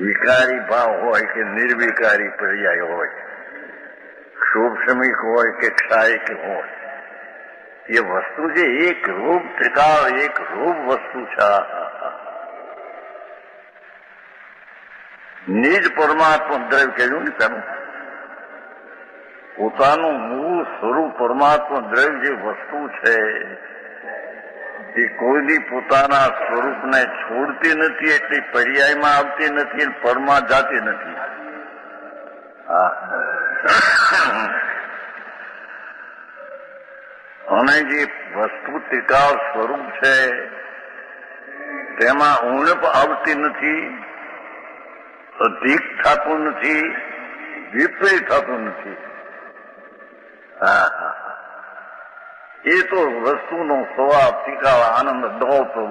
વિકારી ભાવ હોય કે નિર્વિકારી પર્યાય હોય, શુભ હોય કે ક્ષાયિક હોય, એ વસ્તુ જે એક રૂપ ટકાવ એક રૂપ વસ્તુ છે. નિજ પરમાત્મા દ્રવ્ય કહ્યું ને તેનું પોતાનું મૂળ સ્વરૂપ પરમાત્મા દ્રવ્ય જે વસ્તુ છે એ કોઈની પોતાના સ્વરૂપને છોડતી નથી, એટલી પર્યાયમાં આવતી નથી, પરમાં જાતી નથી. અને જે વસ્તુ ટીકાવ સ્વરૂપ છે તેમાં ઉણપ આવતી નથી, અધિક થતું નથી, વિપરીત થતું નથી. એ તો વસ્તુનો સ્વભાવ ટીકાવ આનંદ દોડતો.